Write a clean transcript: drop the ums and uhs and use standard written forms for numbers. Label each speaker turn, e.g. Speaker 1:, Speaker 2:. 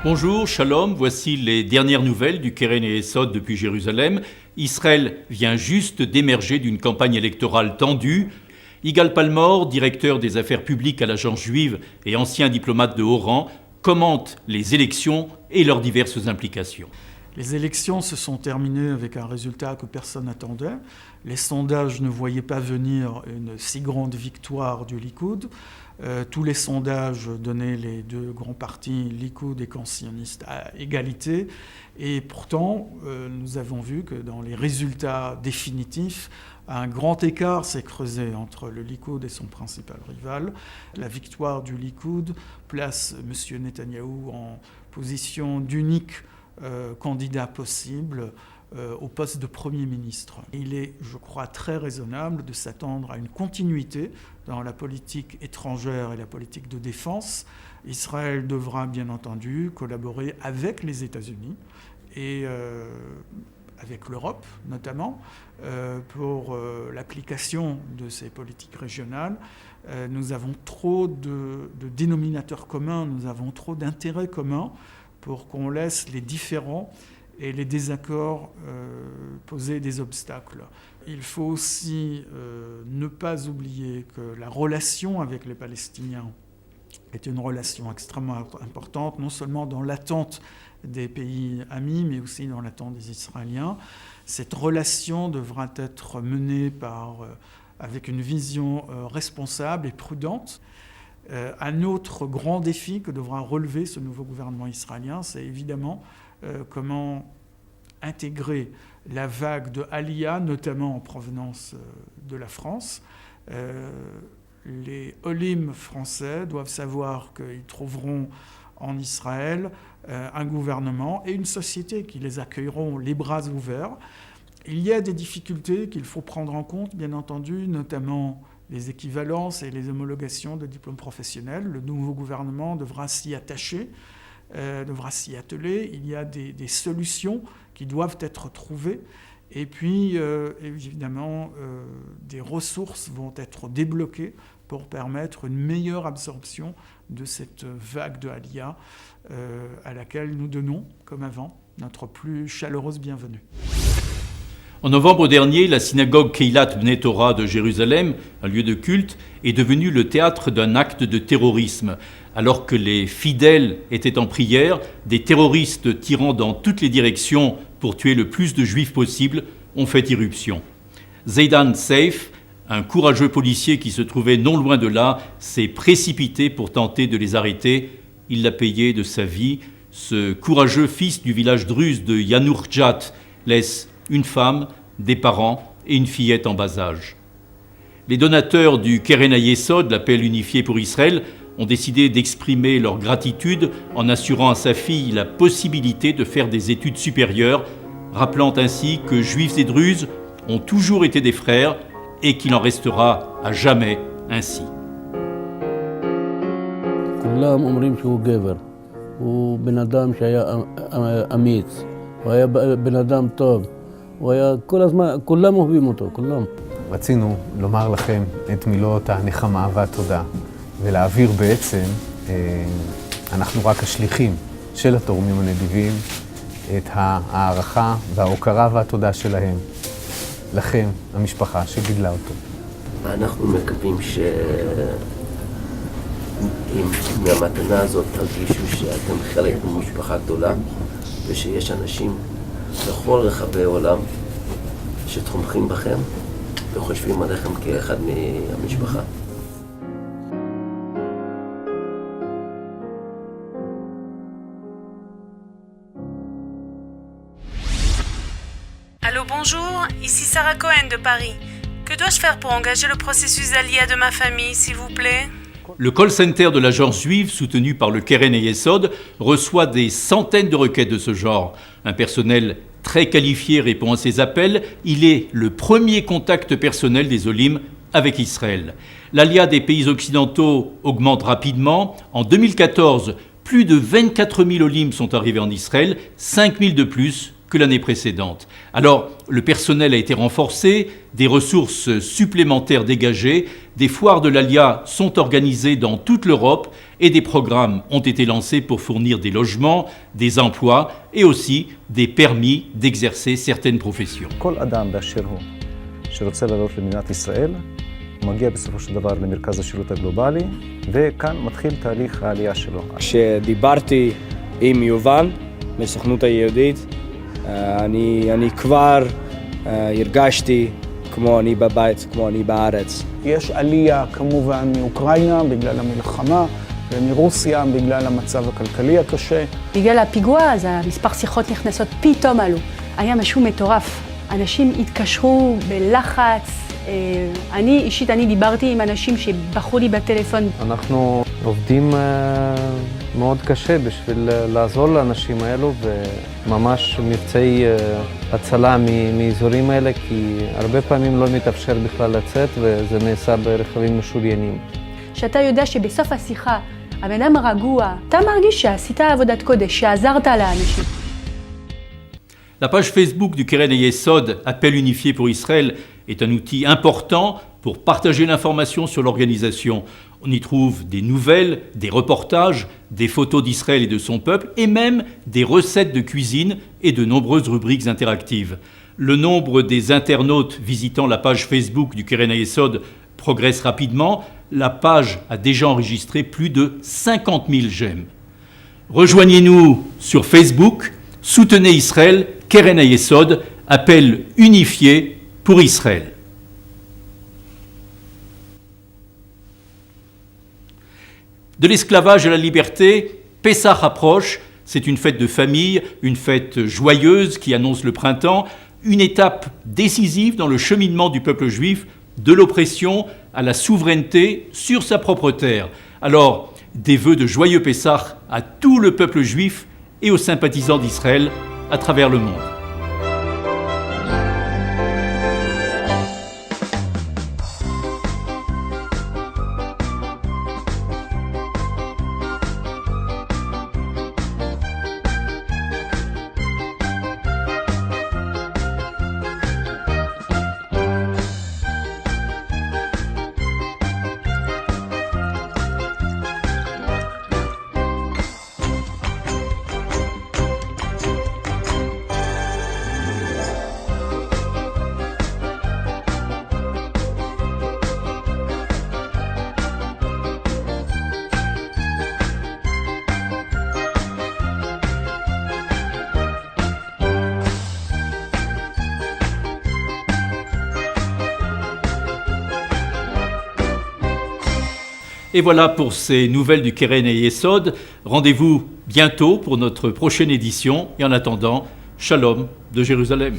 Speaker 1: Bonjour, shalom, voici les dernières nouvelles du Keren et Yesod depuis Jérusalem. Israël vient juste d'émerger d'une campagne électorale tendue. Yigal Palmor, directeur des affaires publiques à l'agence juive et ancien diplomate de haut rang, commente les élections et leurs diverses implications.
Speaker 2: Les élections se sont terminées avec un résultat que personne n'attendait. Les sondages ne voyaient pas venir une si grande victoire du Likoud. Tous les sondages donnaient les deux grands partis, Likoud et camp sioniste, à égalité. Et pourtant, nous avons vu que dans les résultats définitifs, un grand écart s'est creusé entre le Likoud et son principal rival. La victoire du Likoud place M. Netanyahou en position d'unique candidat possible au poste de Premier ministre. Il est, je crois, très raisonnable de s'attendre à une continuité dans la politique étrangère et la politique de défense. Israël devra bien entendu collaborer avec les États-Unis et avec l'Europe notamment pour l'application de ces politiques régionales. Nous avons trop de dénominateurs communs, nous avons trop d'intérêts communs pour qu'on laisse les différends et les désaccords poser des obstacles. Il faut aussi ne pas oublier que la relation avec les Palestiniens est une relation extrêmement importante, non seulement dans l'attente des pays amis, mais aussi dans l'attente des Israéliens. Cette relation devra être menée avec une vision responsable et prudente. Un autre grand défi que devra relever ce nouveau gouvernement israélien, c'est évidemment comment intégrer la vague de Aliyah, notamment en provenance de la France. Les Olim français doivent savoir qu'ils trouveront en Israël un gouvernement et une société qui les accueilleront les bras ouverts. Il y a des difficultés qu'il faut prendre en compte, bien entendu, notamment les équivalences et les homologations de diplômes professionnels. Le nouveau gouvernement devra s'y attacher, devra s'y atteler. Il y a des solutions qui doivent être trouvées. Et puis, évidemment, des ressources vont être débloquées pour permettre une meilleure absorption de cette vague de Aliyah à laquelle nous donnons, comme avant, notre plus chaleureuse bienvenue.
Speaker 1: En novembre dernier, la synagogue Keilat Bnei Torah de Jérusalem, un lieu de culte, est devenue le théâtre d'un acte de terrorisme. Alors que les fidèles étaient en prière, des terroristes tirant dans toutes les directions pour tuer le plus de juifs possible ont fait irruption. Zeidan Seif, un courageux policier qui se trouvait non loin de là, s'est précipité pour tenter de les arrêter. Il l'a payé de sa vie. Ce courageux fils du village druze de Yanourjat laisse une femme, des parents et une fillette en bas âge. Les donateurs du Keren Yesod, l'appel unifié pour Israël, ont décidé d'exprimer leur gratitude en assurant à sa fille la possibilité de faire des études supérieures, rappelant ainsi que Juifs et Druzes ont toujours été des frères et qu'il en restera à jamais ainsi.
Speaker 3: كلهم אומרים שהוא גבר, הוא בן אדם שהיה אמיץ, הוא היה בן אדם טוב, הוא היה כל הזמן, כולם אוהבים אותו, כולם.
Speaker 4: רצינו לומר לכם את מילות הנחמה והתודה, ולהעביר בעצם, אנחנו רק השליחים של התורמים הנדיבים, את הערכה וההוקרה והתודה שלהם, לכם, המשפחה שגידלה אותו.
Speaker 5: אנחנו מקווים מהמתנה הזאת תרגישו שאתם חלק ממשפחה גדולה ושיש אנשים בכל רחבי העולם שתומכים בכם וחושבים עליכם כאחד מהמשפחה.
Speaker 6: Allô, bonjour, ici Sarah Cohen de Paris. Que dois-je faire pour engager le processus d'Aliyah de ma famille, s'il vous plaît ?
Speaker 1: Le call center de l'agence juive, soutenu par le Keren Yesod, reçoit des centaines de requêtes de ce genre. Un personnel très qualifié répond à ces appels. Il est le premier contact personnel des Olim avec Israël. L'Aliyah des pays occidentaux augmente rapidement. En 2014, plus de 24 000 Olim sont arrivés en Israël, 5 000 de plus que l'année précédente. Alors, le personnel a été renforcé, des ressources supplémentaires dégagées, des foires de l'Aliyah sont organisées dans toute l'Europe et des programmes ont été lancés pour fournir des logements, des emplois et aussi des permis d'exercer certaines professions.
Speaker 7: כל אדם באשר הוא שרוצה לעלות למדינת ישראל, הוא מגיע בסופו של דבר למרכז השירות הגלובלי, וכאן מתחיל תהליך העלייה שלו.
Speaker 8: כשדיברתי עם יובל מסוכנות היהודית, אני כבר הרגשתי כמו אני בבית, כמו אני בארץ.
Speaker 9: יש עלייה כמובן מאוקראינה בגלל המלחמה, ומרוסיה בגלל המצב הכלכלי הקשה.
Speaker 10: בגלל הפיגוע, אז המספר שיחות נכנסות פתאום עלו. היה משהו מטורף. אנשים התקשרו בלחץ. אישית דיברתי עם אנשים שבחרו לי בטלפון.
Speaker 3: אנחנו עובדים מאוד קשה בשביל לעזור לאנשים האלו, וממש מבצעי הצלה מאזורים האלה, כי הרבה פעמים לא מתאפשר בכלל לצאת, וזה נעשה ברכבים משוריינים.
Speaker 10: שאתה יודע שבסוף השיחה הבן אדם רגוע, אתה מרגיש שעשית עבודת קודש, שעזרת לאנשים.
Speaker 1: La page Facebook du Keren Yesod, Appel unifié pour Israël, est un outil important pour partager l'information sur l'organisation. On y trouve des nouvelles, des reportages, des photos d'Israël et de son peuple, et même des recettes de cuisine et de nombreuses rubriques interactives. Le nombre des internautes visitant la page Facebook du Keren Yesod progresse rapidement. La page a déjà enregistré plus de 50 000 j'aime. Rejoignez-nous sur Facebook, soutenez Israël, Keren Yesod, appel unifié pour Israël. De l'esclavage à la liberté, Pessah approche. C'est une fête de famille, une fête joyeuse qui annonce le printemps, une étape décisive dans le cheminement du peuple juif de l'oppression à la souveraineté sur sa propre terre. Alors, des vœux de joyeux Pessah à tout le peuple juif et aux sympathisants d'Israël à travers le monde. Et voilà pour ces nouvelles du Keren Yesod. Rendez-vous bientôt pour notre prochaine édition. Et en attendant, Shalom de Jérusalem.